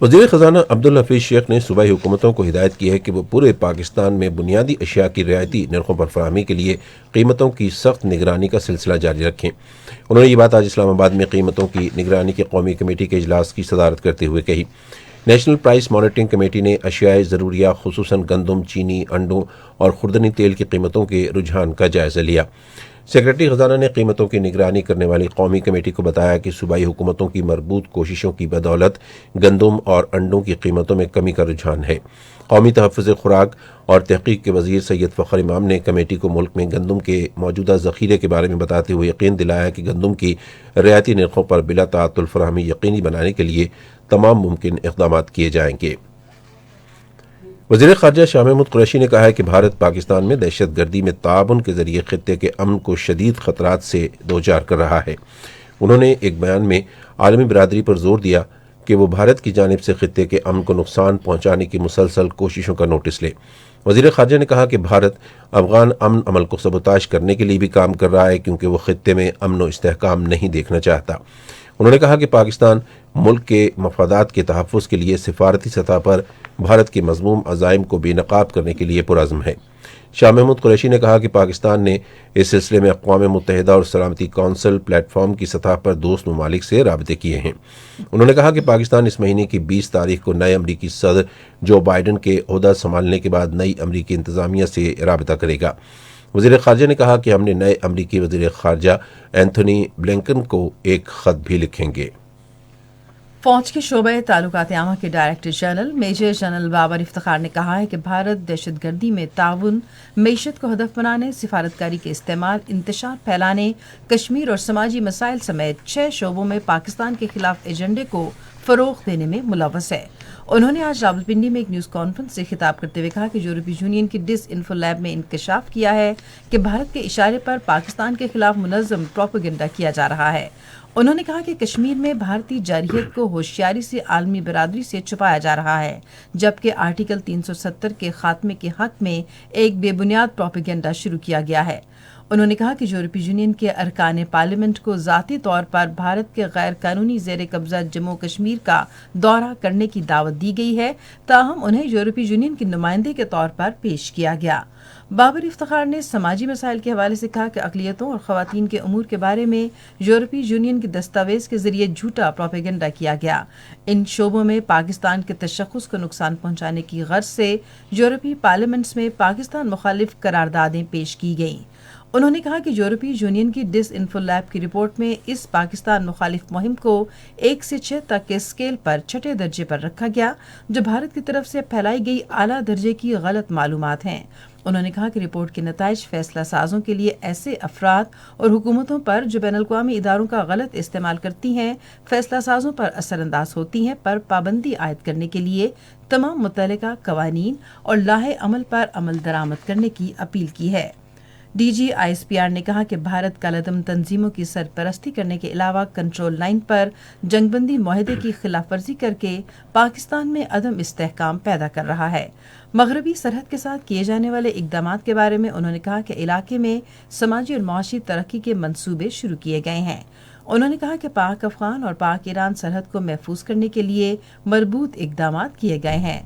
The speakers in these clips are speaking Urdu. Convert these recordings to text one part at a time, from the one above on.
وزیر خزانہ عبدالحفیظ شیخ نے صوبائی حکومتوں کو ہدایت کی ہے کہ وہ پورے پاکستان میں بنیادی اشیاء کی رعایتی نرخوں پر فراہمی کے لیے قیمتوں کی سخت نگرانی کا سلسلہ جاری رکھیں۔ انہوں نے یہ بات آج اسلام آباد میں قیمتوں کی نگرانی کے قومی کمیٹی کے اجلاس کی صدارت کرتے ہوئے کہی۔ نیشنل پرائس مانیٹرنگ کمیٹی نے اشیاء ضروریہ خصوصاً گندم، چینی، انڈوں اور خوردنی تیل کی قیمتوں کے رجحان کا جائزہ لیا۔ سیکرٹری خزانہ نے قیمتوں کی نگرانی کرنے والی قومی کمیٹی کو بتایا کہ صوبائی حکومتوں کی مربوط کوششوں کی بدولت گندم اور انڈوں کی قیمتوں میں کمی کا رجحان ہے۔ قومی تحفظ خوراک اور تحقیق کے وزیر سید فخر امام نے کمیٹی کو ملک میں گندم کے موجودہ ذخیرے کے بارے میں بتاتے ہوئے یقین دلایا کہ گندم کی رعایتی نرخوں پر بلا تعطل فراہمی یقینی بنانے کے لیے تمام ممکن اقدامات کیے جائیں گے۔ وزیر خارجہ شاہ محمود قریشی نے کہا ہے کہ بھارت پاکستان میں دہشت گردی میں تعاون کے ذریعے خطے کے امن کو شدید خطرات سے دوچار کر رہا ہے۔ انہوں نے ایک بیان میں عالمی برادری پر زور دیا کہ وہ بھارت کی جانب سے خطے کے امن کو نقصان پہنچانے کی مسلسل کوششوں کا نوٹس لے۔ وزیر خارجہ نے کہا کہ بھارت افغان امن عمل کو سبوتاژ کرنے کے لیے بھی کام کر رہا ہے کیونکہ وہ خطے میں امن و استحکام نہیں دیکھنا چاہتا۔ انہوں نے کہا کہ پاکستان ملک کے مفادات کے تحفظ کے لیے سفارتی سطح پر بھارت کے مذموم عزائم کو بے نقاب کرنے کے لیے پرعزم ہے۔ شاہ محمود قریشی نے کہا کہ پاکستان نے اس سلسلے میں اقوام متحدہ اور سلامتی کونسل پلیٹ فارم کی سطح پر دوست ممالک سے رابطے کیے ہیں۔ انہوں نے کہا کہ پاکستان اس مہینے کی 20 تاریخ کو نئے امریکی صدر جو بائیڈن کے عہدہ سنبھالنے کے بعد نئی امریکی انتظامیہ سے رابطہ کرے گا۔ وزیر خارجہ نے کہا کہ ہم نے نئے امریکی وزیر خارجہ اینتھونی بلنکن کو ایک خط بھی لکھیں گے۔ فوج کے شعبہ تعلقات عامہ کے director general major general Babar Iftikhar نے کہا ہے کہ بھارت دہشت گردی میں تعاون، معیشت کو ہدف بنانے، سفارتکاری کے استعمال، انتشار پھیلانے، کشمیر اور سماجی مسائل سمیت 6 شعبوں میں پاکستان کے خلاف ایجنڈے کو فروغ دینے میں ملوث ہے۔ انہوں نے آج راولپنڈی میں ایک نیوز کانفرنس سے خطاب کرتے ہوئے کہا کہ یورپی یونین کی ڈس انفو لیب میں انکشاف کیا ہے کہ بھارت کے اشارے پر پاکستان کے خلاف منظم پروپیگنڈا کیا جا رہا ہے۔ انہوں نے کہا کہ کشمیر میں بھارتی جارحیت کو ہوشیاری سے عالمی برادری سے چھپایا جا رہا ہے، جبکہ آرٹیکل 370 کے خاتمے کے حق میں ایک بے بنیاد پروپیگنڈا شروع کیا گیا ہے۔ انہوں نے کہا کہ یورپی یونین کے ارکان پارلیمنٹ کو ذاتی طور پر بھارت کے غیر قانونی زیر قبضہ جموں کشمیر کا دورہ کرنے کی دعوت دی گئی ہے، تاہم انہیں یورپی یونین کے نمائندے کے طور پر پیش کیا گیا۔ بابر افتخار نے سماجی مسائل کے حوالے سے کہا کہ اقلیتوں اور خواتین کے امور کے بارے میں یورپی یونین کے دستاویز کے ذریعے جھوٹا پروپیگنڈا کیا گیا۔ ان شعبوں میں پاکستان کے تشخص کو نقصان پہنچانے کی غرض سے یورپی پارلیمنٹس میں پاکستان مخالف قراردادیں پیش کی گئیں۔ انہوں نے کہا کہ یورپی یونین کی ڈس انفو لیب کی رپورٹ میں اس پاکستان مخالف مہم کو 1 سے 6 تک کے اسکیل پر 6 درجے پر رکھا گیا، جو بھارت کی طرف سے پھیلائی گئی اعلیٰ درجے کی غلط معلومات ہیں۔ انہوں نے کہا کہ رپورٹ کے نتائج فیصلہ سازوں کے لیے ایسے افراد اور حکومتوں پر جو بین الاقوامی اداروں کا غلط استعمال کرتی ہیں، فیصلہ سازوں پر اثر انداز ہوتی ہیں، پر پابندی عائد کرنے کے لیے تمام متعلقہ قوانین اور لائحہ عمل پر عمل درآمد کرنے کی اپیل کی ہے۔ D G I S P R نے کہا کہ بھارت کالعدم تنظیموں کی سرپرستی کرنے کے علاوہ کنٹرول لائن پر جنگ بندی معاہدے کی خلاف ورزی کر کے پاکستان میں عدم استحکام پیدا کر رہا ہے۔ مغربی سرحد کے ساتھ کیے جانے والے اقدامات کے بارے میں انہوں نے کہا کہ علاقے میں سماجی اور معاشی ترقی کے منصوبے شروع کیے گئے ہیں۔ انہوں نے کہا کہ پاک افغان اور پاک ایران سرحد کو محفوظ کرنے کے لیے مربوط اقدامات کیے گئے ہیں۔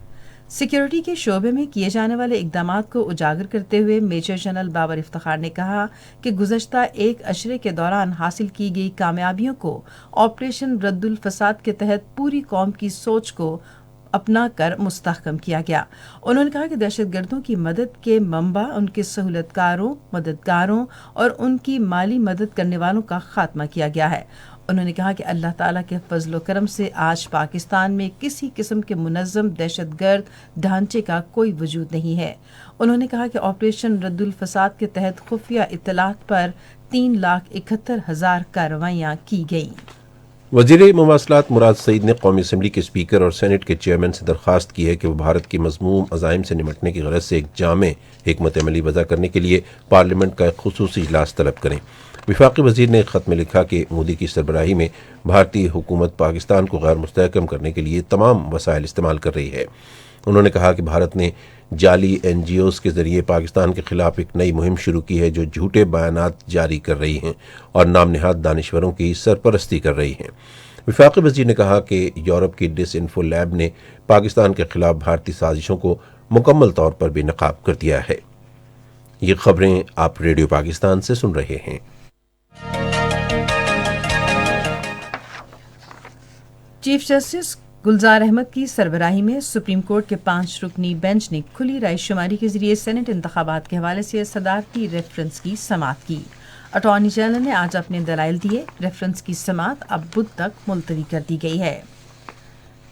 سیکیورٹی کے شعبے میں کیے جانے والے اقدامات کو اجاگر کرتے ہوئے میجر جنرل بابر افتخار نے کہا کہ گزشتہ 1 عشرے کے دوران حاصل کی گئی کامیابیوں کو آپریشن رد الفساد کے تحت پوری قوم کی سوچ کو اپنا کر مستحکم کیا گیا۔ انہوں نے کہا کہ دہشت گردوں کی مدد کے منبع ان کے سہولت کاروں، مددگاروں اور ان کی مالی مدد کرنے والوں کا خاتمہ کیا گیا ہے۔ انہوں نے کہا کہ اللہ تعالیٰ کے فضل و کرم سے آج پاکستان میں کسی قسم کے منظم دہشت گرد ڈھانچے کا کوئی وجود نہیں ہے۔ انہوں نے کہا کہ آپریشن رد الفساد کے تحت خفیہ اطلاعات پر 3,71,000 کارروائیاں کی گئیں۔ وزیر مواصلات مراد سعید نے قومی اسمبلی کے اسپیکر اور سینٹ کے چیئرمین سے درخواست کی ہے کہ وہ بھارت کی مذموم عزائم سے نمٹنے کی غرض سے ایک جامع حکمت عملی وضع کرنے کے لیے پارلیمنٹ کا ایک خصوصی اجلاس طلب کریں۔ وفاقی وزیر نے ایک خط میں لکھا کہ مودی کی سربراہی میں بھارتی حکومت پاکستان کو غیر مستحکم کرنے کے لیے تمام وسائل استعمال کر رہی ہے۔ انہوں نے کہا کہ بھارت نے جعلی NGOs کے ذریعے پاکستان کے خلاف ایک نئی مہم شروع کی ہے جو جھوٹے بیانات جاری کر رہی ہیں اور نام نہاد دانشوروں کی سرپرستی کر رہی ہیں۔ وفاقی وزیر نے کہا کہ یورپ کی ڈس انفو لیب نے پاکستان کے خلاف بھارتی سازشوں کو مکمل طور پر بے نقاب کر دیا ہے۔ یہ خبریں آپ ریڈیو پاکستان سے سن رہے ہیں۔ چیف جسٹس گلزار احمد کی سربراہی میں سپریم کورٹ کے 5 رکنی بینچ نے کھلی رائے شماری کے ذریعے سینٹ انتخابات کے حوالے سے صدارتی ریفرنس کی سماعت کی۔ اٹارنی جنرل نے آج اپنے دلائل دیے۔ ریفرنس کی سماعت اب بدھ تک ملتوی کر دی گئی ہے۔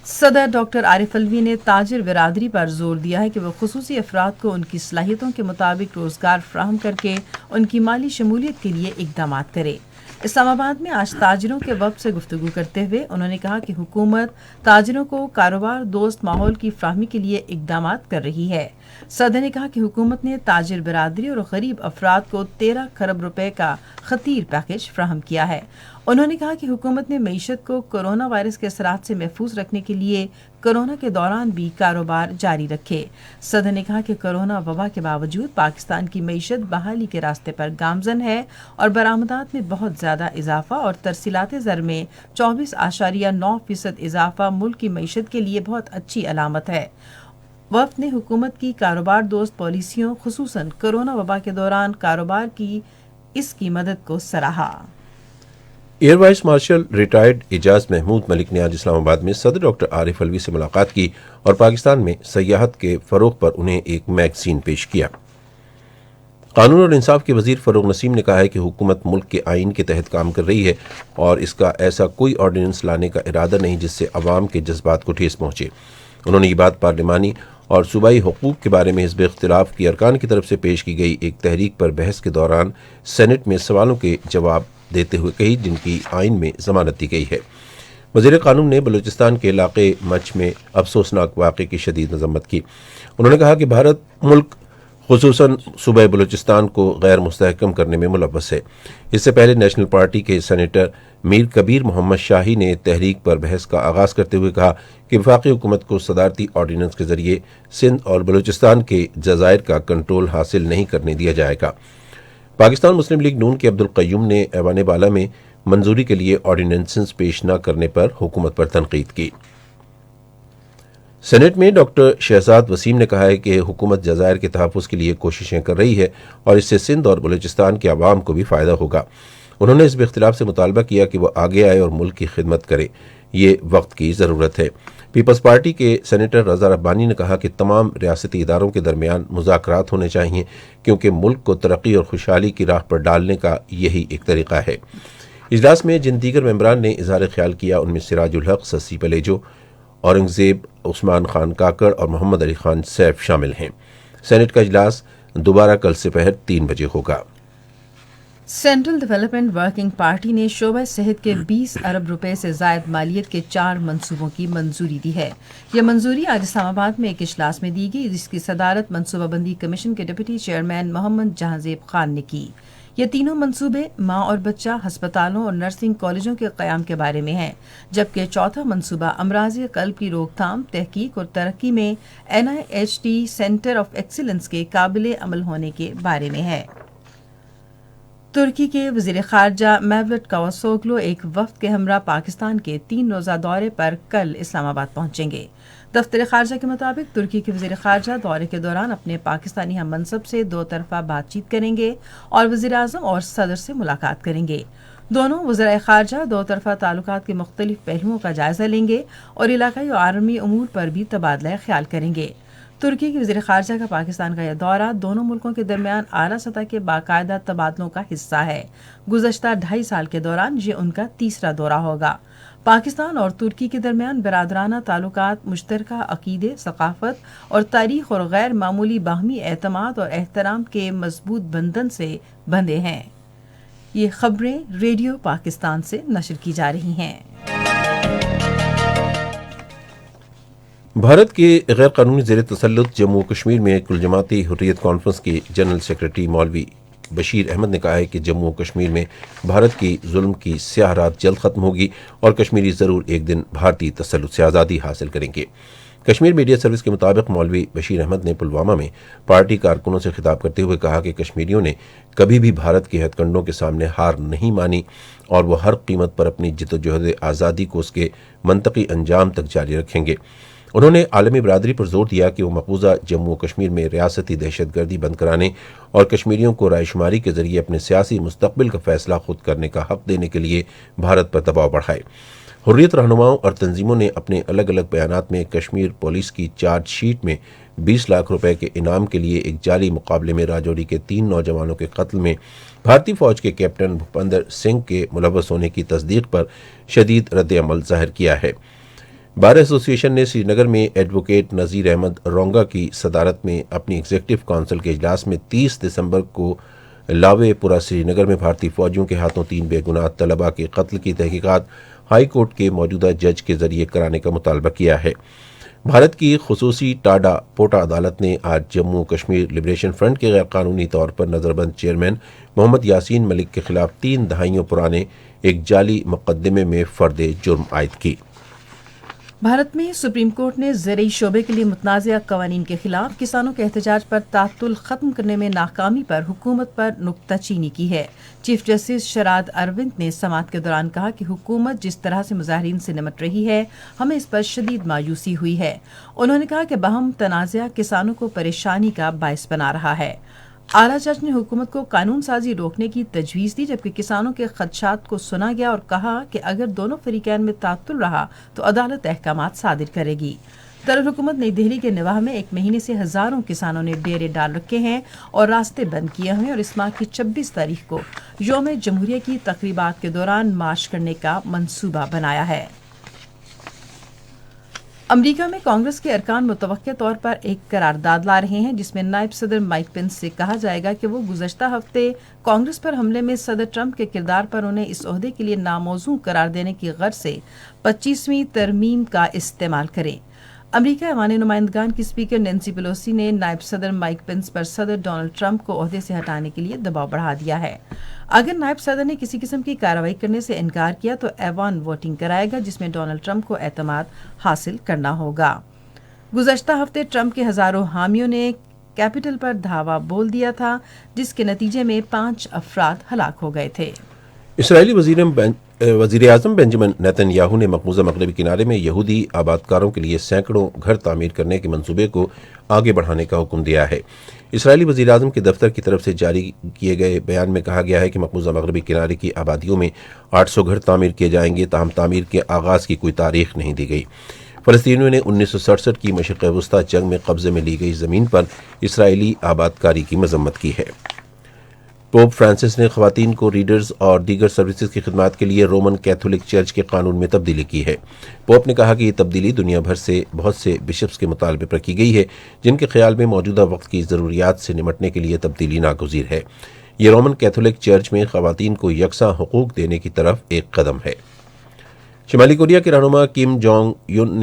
صدر ڈاکٹر عارف الوی نے تاجر برادری پر زور دیا ہے کہ وہ خصوصی افراد کو ان کی صلاحیتوں کے مطابق روزگار فراہم کر کے ان کی مالی شمولیت کے لیے اقدامات کرے۔ اسلام آباد میں آج تاجروں کے وفد سے گفتگو کرتے ہوئے انہوں نے کہا کہ حکومت تاجروں کو کاروبار دوست ماحول کی فراہمی کے لیے اقدامات کر رہی ہے۔ صدر نے کہا کہ حکومت نے تاجر برادری اور غریب افراد کو 13 کروڑ روپے کا خطیر پیکج فراہم کیا ہے۔ انہوں نے کہا کہ حکومت نے معیشت کو کورونا وائرس کے اثرات سے محفوظ رکھنے کے لیے کورونا کے دوران بھی کاروبار جاری رکھے۔ صدر نے کہا کہ کورونا وبا کے باوجود پاکستان کی معیشت بحالی کے راستے پر گامزن ہے اور برآمدات میں بہت زیادہ اضافہ اور ترسیلات زر میں 24.9% اضافہ ملک کی معیشت کے لیے بہت اچھی علامت ہے۔ وفد نے حکومت کی کاروبار دوست پالیسیوں خصوصاً کورونا وبا کے دوران کاروبار کی اس کی مدد کو سراہا۔ ایئر وائس مارشل ریٹائرڈ اعجاز محمود ملک نے آج اسلام آباد میں صدر ڈاکٹر عارف الوی سے ملاقات کی اور پاکستان میں سیاحت کے فروغ پر انہیں ایک میگزین پیش کیا۔ قانون اور انصاف کے وزیر فروغ نسیم نے کہا ہے کہ حکومت ملک کے آئین کے تحت کام کر رہی ہے اور اس کا ایسا کوئی آرڈیننس لانے کا ارادہ نہیں جس سے عوام کے جذبات کو ٹھیس پہنچے۔ انہوں نے یہ بات پارلیمانی اور صوبائی حقوق کے بارے میں حزب اختلاف کی ارکان کی طرف سے پیش کی گئی ایک تحریک پر بحث کے دوران سینٹ میں سوالوں کے جواب دیتے ہوئے کہی، جن کی آئین میں ضمانت دی گئی ہے۔ وزیر قانون نے بلوچستان کے علاقے مچھ میں افسوسناک واقعے کی شدید مذمت کی۔ انہوں نے کہا کہ بھارت ملک خصوصاً صوبہ بلوچستان کو غیر مستحکم کرنے میں ملوث ہے۔ اس سے پہلے نیشنل پارٹی کے سینیٹر میر کبیر محمد شاہی نے تحریک پر بحث کا آغاز کرتے ہوئے کہا کہ وفاقی حکومت کو صدارتی آرڈیننس کے ذریعے سندھ اور بلوچستان کے جزائر کا کنٹرول حاصل نہیں کرنے دیا جائے گا۔ پاکستان مسلم لیگ نون کے عبدالقیوم نے ایوان بالا میں منظوری کے لیے آرڈیننسز پیش نہ کرنے پر حکومت پر تنقید کی۔ سینٹ میں ڈاکٹر شہزاد وسیم نے کہا ہے کہ حکومت جزائر کے تحفظ کے لیے کوششیں کر رہی ہے اور اس سے سندھ اور بلوچستان کے عوام کو بھی فائدہ ہوگا۔ انہوں نے حزب اختلاف سے مطالبہ کیا کہ وہ آگے آئے اور ملک کی خدمت کرے، یہ وقت کی ضرورت ہے۔ پیپلز پارٹی کے سینیٹر رضا ربانی نے کہا کہ تمام ریاستی اداروں کے درمیان مذاکرات ہونے چاہیے کیونکہ ملک کو ترقی اور خوشحالی کی راہ پر ڈالنے کا یہی ایک طریقہ ہے۔ اجلاس میں جن دیگر ممبران نے اظہار خیال کیا ان میں سراج الحق سسی پلیجو، اورنگزیب عثمان خان کاکڑ اور محمد علی خان سیف شامل ہیں۔ سینٹ کا اجلاس دوبارہ کل سپہر 3 بجے ہوگا۔ سینٹرل ڈیولپمنٹ ورکنگ پارٹی نے شعبہ صحت کے 20 ارب روپے سے زائد مالیت کے 4 منصوبوں کی منظوری دی ہے۔ یہ منظوری آج اسلام آباد میں ایک اجلاس میں دی گئی جس کی صدارت منصوبہ بندی کمیشن کے ڈپٹی چیئرمین محمد جہانزیب خان نے کی۔ یہ تینوں منصوبے ماں اور بچہ ہسپتالوں اور نرسنگ کالجوں کے قیام کے بارے میں ہیں، جبکہ چوتھا منصوبہ امراض قلب کی روک تھام، تحقیق اور ترقی میں NIHT سینٹر آف ایکسیلنس کے قابل عمل ہونے کے بارے میں ہے۔ ترکی کے وزیر خارجہ میولٹ کاواسوگلو ایک وفد کے ہمراہ پاکستان کے 3 روزہ دورے پر کل اسلام آباد پہنچیں گے۔ دفتر خارجہ کے مطابق ترکی کے وزیر خارجہ دورے کے دوران اپنے پاکستانی ہم منصب سے 2 طرفہ بات چیت کریں گے اور وزیر اعظم اور صدر سے ملاقات کریں گے۔ دونوں وزرائے خارجہ 2 طرفہ تعلقات کے مختلف پہلوؤں کا جائزہ لیں گے اور علاقائی اور عالمی امور پر بھی تبادلہ خیال کریں گے۔ ترکی کے وزیر خارجہ کا پاکستان کا یہ دورہ دونوں ملکوں کے درمیان اعلیٰ سطح کے باقاعدہ تبادلوں کا حصہ ہے۔ گزشتہ 2.5 سال کے دوران یہ ان کا تیسرا دورہ ہوگا۔ پاکستان اور ترکی کے درمیان برادرانہ تعلقات مشترکہ عقیدے، ثقافت اور تاریخ اور غیر معمولی باہمی اعتماد اور احترام کے مضبوط بندھن سے بندھے ہیں۔ یہ خبریں ریڈیو پاکستان سے نشر کی جا رہی ہیں۔ بھارت کے غیر قانونی زیر تسلط جموں و کشمیر میں کل جماعتی حریت کانفرنس کے جنرل سیکرٹری مولوی بشیر احمد نے کہا ہے کہ جموں و کشمیر میں بھارت کی ظلم کی سیاہ رات جلد ختم ہوگی اور کشمیری ضرور ایک دن بھارتی تسلط سے آزادی حاصل کریں گے۔ کشمیر میڈیا سروس کے مطابق مولوی بشیر احمد نے پلوامہ میں پارٹی کارکنوں سے خطاب کرتے ہوئے کہا کہ کشمیریوں نے کبھی بھی بھارت کے ہتھ کنڈوں کے سامنے ہار نہیں مانی اور وہ ہر قیمت پر اپنی جدوجہد آزادی کو اس کے منطقی انجام تک جاری رکھیں گے۔ انہوں نے عالمی برادری پر زور دیا کہ وہ مقبوضہ جموں و کشمیر میں ریاستی دہشت گردی بند کرانے اور کشمیریوں کو رائے شماری کے ذریعے اپنے سیاسی مستقبل کا فیصلہ خود کرنے کا حق دینے کے لیے بھارت پر دباؤ بڑھائے۔ حریت رہنماؤں اور تنظیموں نے اپنے الگ الگ بیانات میں کشمیر پولیس کی چارج شیٹ میں 20 لاکھ روپے کے انعام کے لیے ایک جعلی مقابلے میں راجوری کے 3 نوجوانوں کے قتل میں بھارتی فوج کے کیپٹن بھوپندر سنگھ کے ملوث ہونے کی تصدیق پر شدید رد عمل ظاہر کیا ہے۔ بار ایسوسی ایشن نے سری نگر میں ایڈوکیٹ نذیر احمد رونگا کی صدارت میں اپنی ایگزیکٹو کونسل کے اجلاس میں 30 دسمبر کو لاوے پورہ سری نگر میں بھارتی فوجیوں کے ہاتھوں 3 بے گناہ طلباء کے قتل کی تحقیقات ہائی کورٹ کے موجودہ جج کے ذریعے کرانے کا مطالبہ کیا ہے۔ بھارت کی خصوصی ٹاڈا پوٹا عدالت نے آج جموں کشمیر لبریشن فرنٹ کے غیر قانونی طور پر نظر بند چیئرمین محمد یاسین ملک کے خلاف 3 دہائیوں پرانے ایک جعلی مقدمے میں فرد جرم عائد کی۔ بھارت میں سپریم کورٹ نے زرعی شعبے کے لیے متنازعہ قوانین کے خلاف کسانوں کے احتجاج پر تعطل ختم کرنے میں ناکامی پر حکومت پر نکتہ چینی کی ہے۔ چیف جسٹس شراد اروند نے سماعت کے دوران کہا کہ حکومت جس طرح سے مظاہرین سے نمٹ رہی ہے ہمیں اس پر شدید مایوسی ہوئی ہے۔ انہوں نے کہا کہ باہم تنازعہ کسانوں کو پریشانی کا باعث بنا رہا ہے۔ اعلیٰ جج نے حکومت کو قانون سازی روکنے کی تجویز دی جبکہ کسانوں کے خدشات کو سنا گیا اور کہا کہ اگر دونوں فریقین میں تعطل رہا تو عدالت احکامات صادر کرے گی۔ دارالحکومت نئی دہلی کے نواح میں 1 مہینے سے ہزاروں کسانوں نے ڈیرے ڈال رکھے ہیں اور راستے بند کیے ہوئے اور اس ماہ کی 26 تاریخ کو یوم جمہوریہ کی تقریبات کے دوران مارچ کرنے کا منصوبہ بنایا ہے۔ امریکہ میں کانگریس کے ارکان متوقع طور پر ایک قرارداد لا رہے ہیں جس میں نائب صدر مائک پنس سے کہا جائے گا کہ وہ گزشتہ ہفتے کانگریس پر حملے میں صدر ٹرمپ کے کردار پر انہیں اس عہدے کے لیے ناموزوں قرار دینے کی غرض سے 25ویں ترمیم کا استعمال کریں۔ امریکہ ایوان نمائندگان کی اسپیکر نینسی پیلوسی نے نائب صدر مائک پنس پر صدر ڈونلڈ ٹرمپ کو عہدے سے ہٹانے کے لیے دباؤ بڑھا دیا ہے۔ اگر نائب صدر نے کسی قسم کی کارروائی کرنے سے انکار کیا تو ایوان ووٹنگ کرائے گا جس میں ڈونلڈ ٹرمپ کو اعتماد حاصل کرنا ہوگا۔ گزشتہ ہفتے ٹرمپ کے ہزاروں حامیوں نے کیپٹل پر دھاوا بول دیا تھا جس کے نتیجے میں 5 افراد ہلاک ہو گئے تھے۔ اسرائیلی وزیر اعظم بنجمن نیتن یاہو نے مقبوضہ مغربی کنارے میں یہودی آبادکاروں کے لیے سینکڑوں گھر تعمیر کرنے کے منصوبے کو آگے بڑھانے کا حکم دیا ہے۔ اسرائیلی وزیر اعظم کے دفتر کی طرف سے جاری کیے گئے بیان میں کہا گیا ہے کہ مقبوضہ مغربی کنارے کی آبادیوں میں 800 گھر تعمیر کیے جائیں گے، تاہم تعمیر کے آغاز کی کوئی تاریخ نہیں دی گئی۔ فلسطینیوں نے 1967 کی مشرق وسطی جنگ میں قبضے میں لی گئی زمین پر اسرائیلی آبادکاری کی مذمت کی ہے۔ پوپ فرانسس نے خواتین کو ریڈرز اور دیگر سروسز کی خدمات کے لیے رومن کیتھولک چرچ کے قانون میں تبدیلی کی ہے۔ پوپ نے کہا کہ یہ تبدیلی دنیا بھر سے بہت سے بشپس کے مطالبے پر کی گئی ہے جن کے خیال میں موجودہ وقت کی ضروریات سے نمٹنے کے لیے تبدیلی ناگزیر ہے۔ یہ رومن کیتھولک چرچ میں خواتین کو یکساں حقوق دینے کی طرف ایک قدم ہے۔ شمالی کوریا کے رہنما کم جونگ یون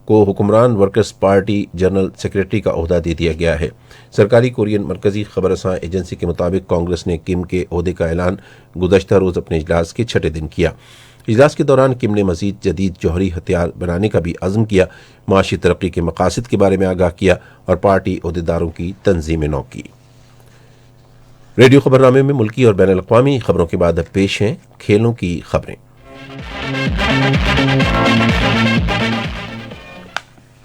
کو حکمران ورکرز پارٹی جنرل سیکرٹری کا عہدہ دے دیا گیا ہے۔ سرکاری کورین مرکزی خبر رساں ایجنسی کے مطابق کانگریس نے کم کے عہدے کا اعلان گزشتہ روز اپنے اجلاس کے 6 دن کیا۔ اجلاس کے دوران کم نے مزید جدید جوہری ہتھیار بنانے کا بھی عزم کیا، معاشی ترقی کے مقاصد کے بارے میں آگاہ کیا اور پارٹی عہدیداروں کی تنظیم نو کی۔ ریڈیو خبرنامے میں ملکی اور بین الاقوامی خبروں کے بعد اب پیش ہیں کھیلوں کی خبریں۔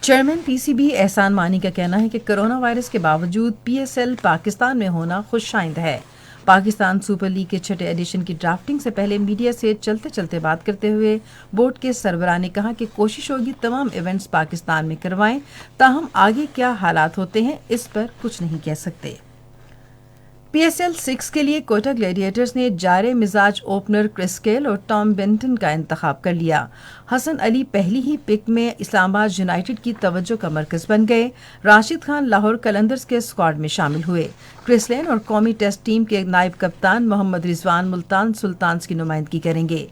Chairman P C B Ehsan Mani کا کہنا ہے کہ کرونا وائرس کے باوجود پی ایس ایل پاکستان میں ہونا خوش آئند ہے۔ پاکستان سپر لیگ کے 6 ایڈیشن کی ڈرافٹنگ سے پہلے میڈیا سے چلتے بات کرتے ہوئے بورڈ کے سربراہ نے کہا کہ کوشش ہوگی تمام ایونٹس پاکستان میں کروائیں، تاہم آگے کیا حالات ہوتے ہیں اس پر کچھ نہیں کہہ سکتے۔ پی ایس ایل 6 کے لیے کوئٹہ گلیڈیٹرز نے جارے مزاج اوپنر کرس گیل اور ٹام بینٹن کا انتخاب کر لیا۔ حسن علی پہلی ہی پک میں اسلام آباد یونائیٹڈ کی توجہ کا مرکز بن گئے۔ راشد خان لاہور قلندرز کے اسکواڈ میں شامل ہوئے۔ کرس لین اور قومی ٹیسٹ ٹیم کے نائب کپتان محمد رضوان ملتان سلطانز کی نمائندگی کریں گے۔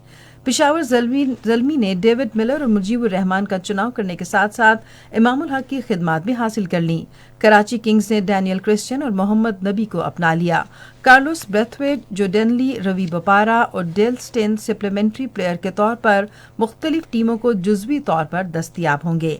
پشاور زلمی نے ڈیوڈ ملر اور مجیب الرحمان کا چناؤ کرنے کے ساتھ ساتھ امام الحق کی خدمات بھی حاصل کر لیں۔ کراچی کنگز نے ڈینیل کرسچن اور محمد نبی کو اپنا لیا۔ کارلوس بریتھویٹ، جو ڈینلی، روی بپارا اور ڈیل سٹین سپلیمنٹری پلیئر کے طور پر مختلف ٹیموں کو جزوی طور پر دستیاب ہوں گے۔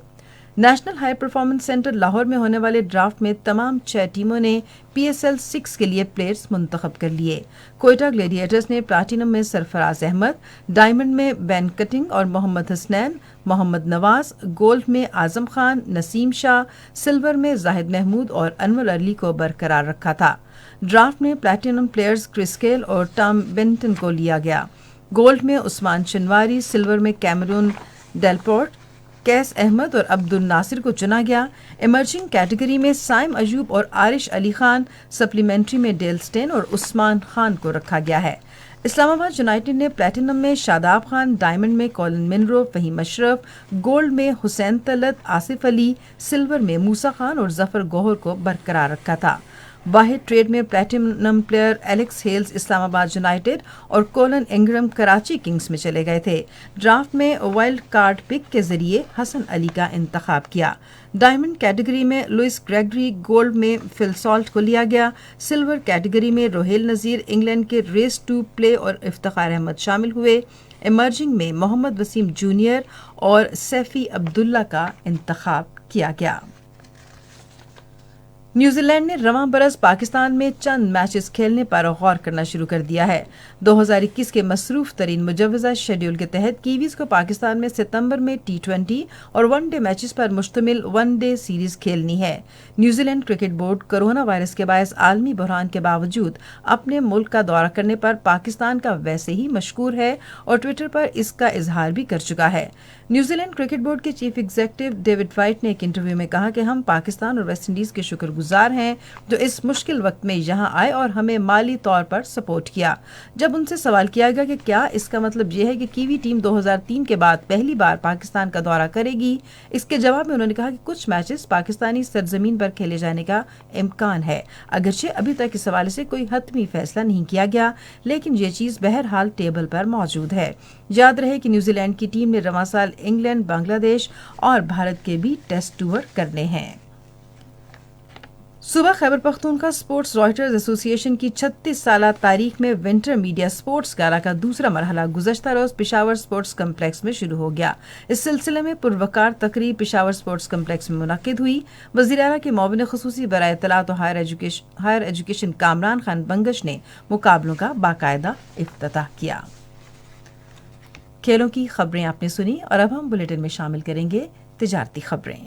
National high performance centre Lahore میں ہونے والے ڈرافٹ میں تمام 6 ٹیموں نے PSL 6 کے لیے پلیئرز منتخب کر لیے۔ کوئٹہ گلیڈیٹرز نے پلاٹینم میں سرفراز احمد، ڈائمنڈ میں بین کٹنگ اور محمد حسنین، محمد نواز، گولڈ میں اعظم خان، نسیم شاہ، سلور میں زاہد محمود اور انور علی کو برقرار رکھا تھا۔ ڈرافٹ میں پلاٹینم پلیئرز کرس گیل اور ٹام بینٹن کو لیا گیا۔ گولڈ میں عثمان شنواری، سلور میں کیمرون ڈیلپورٹ، کیس احمد اور عبد الناصر کو چنا گیا۔ ایمرجنگ کیٹیگری میں سائم ایوب اور عارش علی خان، سپلیمنٹری میں ڈیل سٹین اور عثمان خان کو رکھا گیا ہے۔ اسلام آباد یونائیٹڈ نے پلیٹینم میں شاداب خان، ڈائمنڈ میں کولن منرو، فہیم اشرف، گولڈ میں حسین طلعت، آصف علی، سلور میں موسیٰ خان اور ظفر گوہر کو برقرار رکھا تھا۔ واحد ٹریڈ میں پلیٹینم پلیئر ایلیکس ہیلز اسلام آباد یونائیٹڈ اور کولن انگرم کراچی کنگز میں چلے گئے تھے۔ ڈرافٹ میں وائلڈ کارڈ پک کے ذریعے حسن علی کا انتخاب کیا۔ ڈائمنڈ کیٹیگری میں لوئس گریگری، گولڈ میں فل سالٹ کو لیا گیا۔ سلور کیٹیگری میں روہیل نذیر، انگلینڈ کے ریس ٹو پلے اور افتخار احمد شامل ہوئے۔ ایمرجنگ میں محمد وسیم جونیئر اور سیفی عبداللہ کا انتخاب کیا گیا۔ نیوزی لینڈ نے رواں برس پاکستان میں چند میچز کھیلنے پر غور کرنا شروع کر دیا ہے۔ 2021 کے مصروف ترین مجوزہ شیڈول کے تحت کیویز کو پاکستان میں ستمبر میں T20 اور ون ڈے میچز پر مشتمل ون ڈے سیریز کھیلنی ہے۔ New Zealand cricket board corona virus کے باعث عالمی بحران کے باوجود اپنے ملک کا دورہ کرنے پر پاکستان کا ویسے ہی مشکور ہے اور ٹویٹر پر اس کا اظہار بھی کر چکا ہے۔ نیوزی لینڈ کرکٹ بورڈ کے چیف ایگزیکٹو ڈیوڈ وائٹ نے ایک انٹرویو میں کہا کہ ہم پاکستان اور ویسٹ انڈیز کے شکر گزار ہیں جو اس مشکل وقت میں یہاں آئے اور ہمیں مالی طور پر سپورٹ کیا۔ جب ان سے سوال کیا گیا کہ کیا اس کا مطلب یہ ہے کہ کیوی ٹیم 2003 کے بعد پہلی بار پاکستان کا دورہ کرے گی، اس کے جواب میں انہوں نے کہا کہ کچھ میچز پاکستانی سرزمین پر کھیلے جانے کا امکان ہے، اگرچہ ابھی تک اس حوالے سے کوئی حتمی فیصلہ نہیں کیا گیا، لیکن یہ چیز بہرحال ٹیبل پر موجود ہے۔ یاد رہے کہ نیوزی لینڈ کی ٹیم نے رواں سال انگلینڈ، بنگلہ دیش اور بھارت کے بھی ٹیسٹ ٹور کرنے ہیں۔ صوبہ خیبر پختونخوا سپورٹس رائٹرز ایسوسی ایشن کی 36 سالہ تاریخ میں ونٹر میڈیا سپورٹس گالا کا دوسرا مرحلہ گزشتہ روز پشاور سپورٹس کمپلیکس میں شروع ہو گیا۔ اس سلسلے میں پروقار تقریب پشاور سپورٹس کمپلیکس میں منعقد ہوئی۔ وزیر اعلیٰ کے معاون خصوصی برائے اطلاعات و ہائر ایجوکیشن کامران خان بنگش نے مقابلوں کا باقاعدہ افتتاح کیا۔ کھیلوں کی خبریں آپ نے سنی اور اب ہم بلیٹن میں شامل کریں گے تجارتی خبریں۔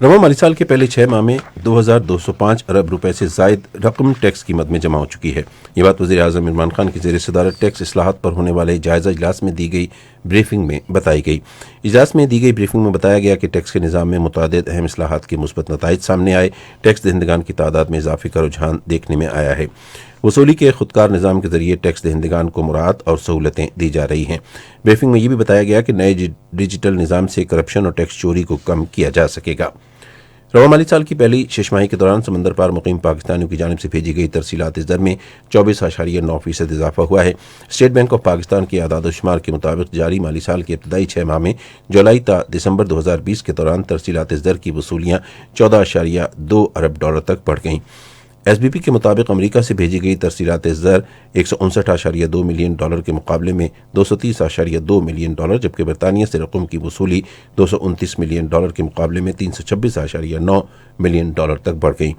رواں مالی سال کے پہلے 6 ماہ میں 2205 ارب روپے سے زائد رقم ٹیکس قیمت میں جمع ہو چکی ہے۔ یہ بات وزیر اعظم عمران خان کی زیر صدارت ٹیکس اصلاحات پر ہونے والے جائزہ اجلاس میں دی گئی بریفنگ میں بتائی گئی۔ اجلاس میں دی گئی بریفنگ میں بتایا گیا کہ ٹیکس کے نظام میں متعدد اہم اصلاحات کے مثبت نتائج سامنے آئے۔ ٹیکس دہندگان کی تعداد میں اضافے کا رجحان دیکھنے میں آیا ہے۔ وصولی کے خودکار نظام کے ذریعے ٹیکس دہندگان کو مراعات اور سہولتیں دی جا رہی ہیں۔ بریفنگ میں یہ بھی بتایا گیا کہ نئے ڈیجیٹل نظام سے کرپشن اور ٹیکس چوری کو کم کیا جا سکے گا۔ رواں مالی سال کی پہلی 6 ماہی کے دوران سمندر پار مقیم پاکستانیوں کی جانب سے بھیجی گئی ترسیلات زر میں 24.9% اضافہ ہوا ہے۔ اسٹیٹ بینک آف پاکستان کے اعداد و شمار کے مطابق جاری مالی سال کے ابتدائی 6 ماہ میں جولائی تا دسمبر 2020 کے دوران ترسیلات زر کی وصولیاں 14.2 ارب ڈالر تک بڑھ گئیں۔ ایس بی پی کے مطابق امریکہ سے بھیجی گئی ترسیلات زر 159.2 ملین ڈالر کے مقابلے میں 230.2 ملین ڈالر، جبکہ برطانیہ سے رقم کی وصولی 229 ملین ڈالر کے مقابلے میں 326.9 ملین ڈالر تک بڑھ گئی۔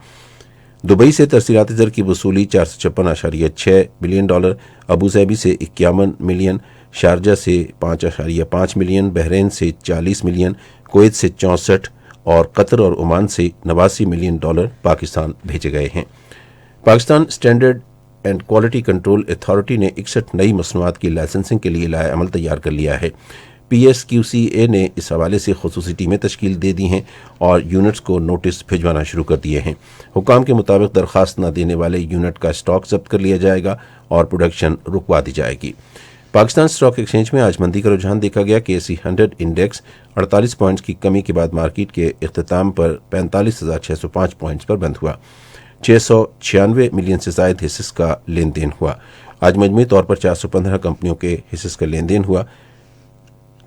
دبئی سے ترسیلات زر کی وصولی 456.6 ملین ڈالر، ابوظہبی سے 51 ملین، شارجہ سے 5.5 ملین، بحرین سے 40 ملین، کویت سے 64 اور قطر اور عمان سے 89 ملین ڈالر پاکستان بھیجے گئے ہیں۔ Pakistan standard and quality control authority نے 61 نئی مصنوعات کی لائسنسنگ کے لیے لائحہ عمل تیار کر لیا ہے۔ PSQCA نے اس حوالے سے خصوصی ٹیمیں تشکیل دے دی ہیں اور یونٹس کو نوٹس بھجوانا شروع کر دیے ہیں۔ حکام کے مطابق درخواست نہ دینے والے یونٹ کا اسٹاک ضبط کر لیا جائے گا اور پروڈکشن رکوا دی جائے گی۔ پاکستان اسٹاک ایکسچینج میں آج مندی کا رجحان دیکھا گیا کہ KSE 100 انڈیکس 48 پوائنٹس کی کمی کے بعد مارکیٹ کے اختتام پر 45,605 پوائنٹس پر بند ہوا۔ 696 ملین سے زائد حصص کا لین دین ہوا۔ آج مجموعی طور پر 415 کمپنیوں کے حصص کا لین دین ہوا۔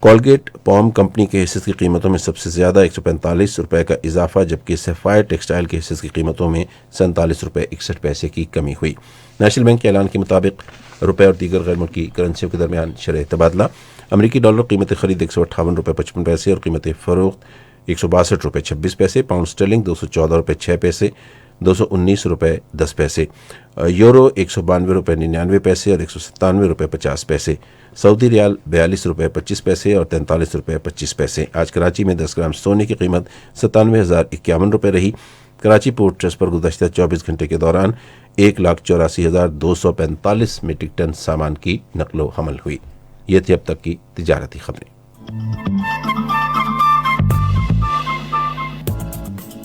کولگیٹ پوم کمپنی کے حصص کی قیمتوں میں سب سے زیادہ 145 روپے کا اضافہ، جبکہ سیفائر ٹیکسٹائل کے حصص کی قیمتوں میں 47 روپے 61 پیسے کی کمی ہوئی۔ نیشنل بینک کے اعلان کے مطابق روپے اور دیگر غیر ملکی کرنسیوں کے درمیان شرح تبادلہ امریکی ڈالر قیمت خرید 158 روپے 55 پیسے اور قیمت فروخت 162 روپے 26 پیسے. پاؤنڈ اسٹرلنگ 214 روپے 6 پیسے 219 روپے 10 پیسے. یورو 192 روپے 99 پیسے اور 197 روپے 50 پیسے. سعودی ریال 42 روپے 25 پیسے اور 43 روپے 25 پیسے. آج کراچی میں 10 گرام سونے کی قیمت 97,051 روپے رہی. کراچی پورٹ ٹرسٹ پر گزشتہ 24 گھنٹے کے دوران 1,84,245 میٹرک ٹن سامان کی نقل و حمل ہوئی. یہ تھی اب تک کی تجارتی خبریں.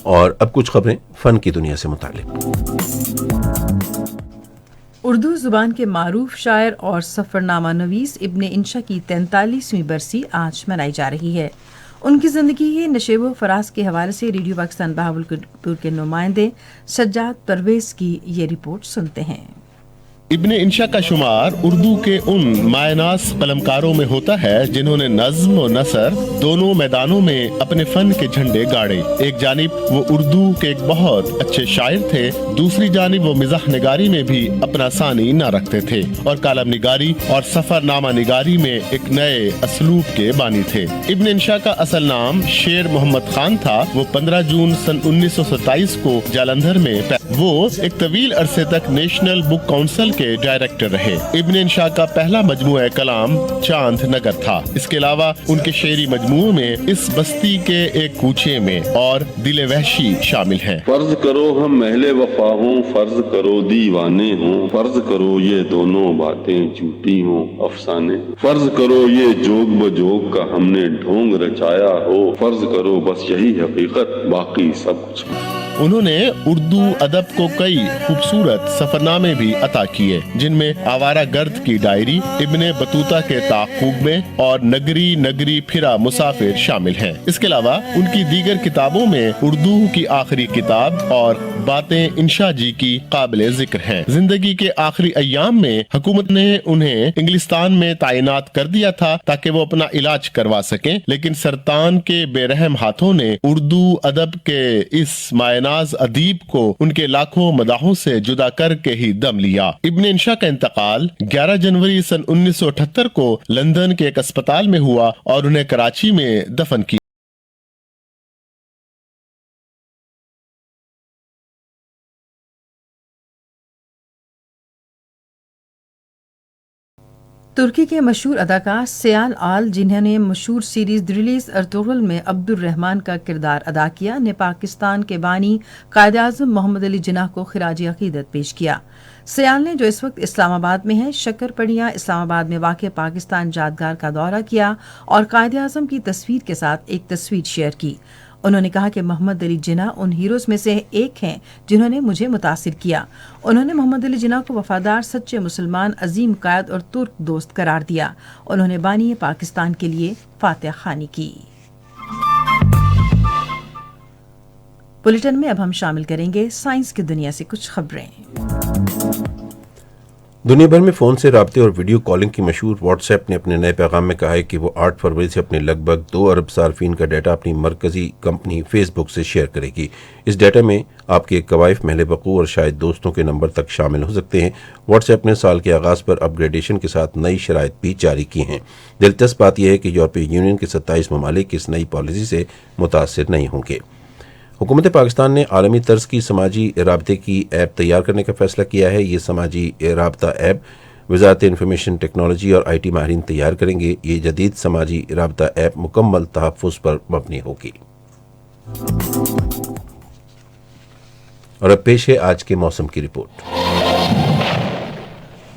اور اب کچھ خبریں فن کی دنیا سے متعلق. اردو زبان کے معروف شاعر اور سفر نامہ نویس ابن انشا کی 43ویں برسی آج منائی جا رہی ہے. ان کی زندگی کے نشیب و فراز کے حوالے سے ریڈیو پاکستان بہاولپور کے نمائندے سجاد پرویز کی یہ رپورٹ سنتے ہیں. ابن انشا کا شمار اردو کے ان مائناس قلمکاروں میں ہوتا ہے جنہوں نے نظم و نثر دونوں میدانوں میں اپنے فن کے جھنڈے گاڑے. ایک جانب وہ اردو کے ایک بہت اچھے شاعر تھے، دوسری جانب وہ مزاح نگاری میں بھی اپنا ثانی نہ رکھتے تھے اور کالم نگاری اور سفر نامہ نگاری میں ایک نئے اسلوب کے بانی تھے. ابن انشا کا اصل نام شیر محمد خان تھا. وہ 15 جون سن 1927 کو جالندھر میں وہ ایک طویل عرصے تک نیشنل بک کونسل کے ڈائریکٹر رہے. ابن انشا کا پہلا مجموعہ کلام چاند نگر تھا. اس کے علاوہ ان کے شعری مجموعوں میں اس بستی کے ایک کوچے میں اور دل وحشی شامل ہیں. فرض کرو ہم اہل وفا ہوں، فرض کرو دیوانے ہوں، فرض کرو یہ دونوں باتیں جھوٹی ہوں افسانے، فرض کرو یہ جوگ بجوگ کا ہم نے ڈھونگ رچایا ہو، فرض کرو بس یہی حقیقت باقی سب کچھ. انہوں نے اردو ادب کو کئی خوبصورت سفرنامے بھی عطا کیے جن میں آوارہ گرد کی ڈائری، ابن بطوطہ کے تعقوب میں اور نگری نگری پھرا مسافر شامل ہیں. اس کے علاوہ ان کی دیگر کتابوں میں اردو کی آخری کتاب اور باتیں انشا جی کی قابل ذکر ہیں. زندگی کے آخری ایام میں حکومت نے انہیں انگلستان میں تعینات کر دیا تھا تاکہ وہ اپنا علاج کروا سکیں، لیکن سرطان کے بے رحم ہاتھوں نے اردو ادب کے اس مائناز ادیب کو ان کے لاکھوں مداحوں سے جدا کر کے ہی دم لیا. ابن انشا کا انتقال 11 جنوری سن 1978 کو لندن کے ایک اسپتال میں ہوا اور انہیں کراچی میں دفن کیا. ترکی کے مشہور اداکار سیال آل، جنہوں نے مشہور سیریز دریلیز ارطغرل میں عبد الرحمن کا کردار ادا کیا، نے پاکستان کے بانی قائد اعظم محمد علی جناح کو خراج عقیدت پیش کیا. سیال نے، جو اس وقت اسلام آباد میں ہے، شکر پڑیاں اسلام آباد میں واقع پاکستان یادگار کا دورہ کیا اور قائد اعظم کی تصویر کے ساتھ ایک تصویر شیئر کی. انہوں نے کہا کہ محمد علی جناح ان ہیروز میں سے ایک ہیں جنہوں نے مجھے متاثر کیا. انہوں نے محمد علی جناح کو وفادار، سچے مسلمان، عظیم قائد اور ترک دوست قرار دیا. انہوں نے بانی پاکستان کے لیے فاتحہ خوانی کی. بلیٹن میں اب ہم شامل کریں گے سائنس کی دنیا سے کچھ خبریں. دنیا بھر میں فون سے رابطے اور ویڈیو کالنگ کی مشہور واٹس ایپ نے اپنے نئے پیغام میں کہا ہے کہ وہ 8 فروری سے اپنے لگ بھگ 2 ارب صارفین کا ڈیٹا اپنی مرکزی کمپنی فیس بک سے شیئر کرے گی. اس ڈیٹا میں آپ کے کوائف، محل وقوع اور شاید دوستوں کے نمبر تک شامل ہو سکتے ہیں. واٹس ایپ نے سال کے آغاز پر اپ گریڈیشن کے ساتھ نئی شرائط بھی جاری کی ہیں. دلچسپ بات یہ ہے کہ یورپی یونین کے 27 ممالک اس نئی پالیسی سے متاثر نہیں ہوں گے. حکومت پاکستان نے عالمی طرز کی سماجی رابطے کی ایپ تیار کرنے کا فیصلہ کیا ہے. یہ سماجی رابطہ ایپ وزارت انفارمیشن ٹیکنالوجی اور آئی ٹی ماہرین تیار کریں گے. یہ جدید سماجی رابطہ ایپ مکمل تحفظ پر مبنی ہوگی. اور اب پیش ہے آج کے موسم کی رپورٹ.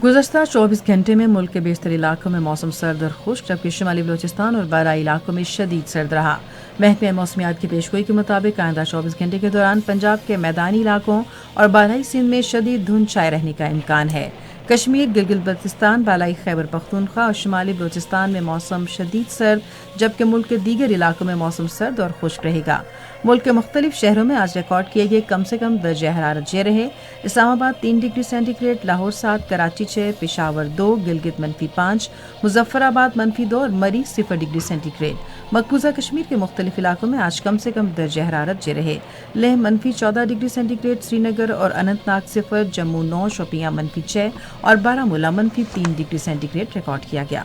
گزشتہ 24 گھنٹے میں ملک کے بیشتر علاقوں میں موسم سرد اور خشک، جبکہ شمالی بلوچستان اور بالائی علاقوں میں شدید سرد رہا. محکمہ موسمیات کی پیشگوئی کے مطابق آئندہ 24 گھنٹے کے دوران پنجاب کے میدانی علاقوں اور بالائی سندھ میں شدید دھند چھائے رہنے کا امکان ہے. کشمیر، گلگت بلتستان، بالائی خیبر پختونخوا اور شمالی بلوچستان میں موسم شدید سرد، جبکہ ملک کے دیگر علاقوں میں موسم سرد اور خشک رہے گا. ملک کے مختلف شہروں میں آج ریکارڈ کیے گئے کم سے کم درجہ حرارت یہ رہے: Islamabad 3 degree centigrade, Lahore 7، Karachi 6، Peshawar 2، Gilgit -5، Muzaffarabad -2 اور مری 0 ڈگری سینٹی گریڈ. مقبوضہ کشمیر کے مختلف علاقوں میں آج کم سے کم درجہ حرارت یہ رہے: لیہ -14 ڈگری سینٹی گریڈ، سری نگر اور اننت ناگ 0، جموں 9، شوپیاں -6 اور بارہ مولہ -3 ڈگری سینٹی گریڈ ریکارڈ کیا گیا.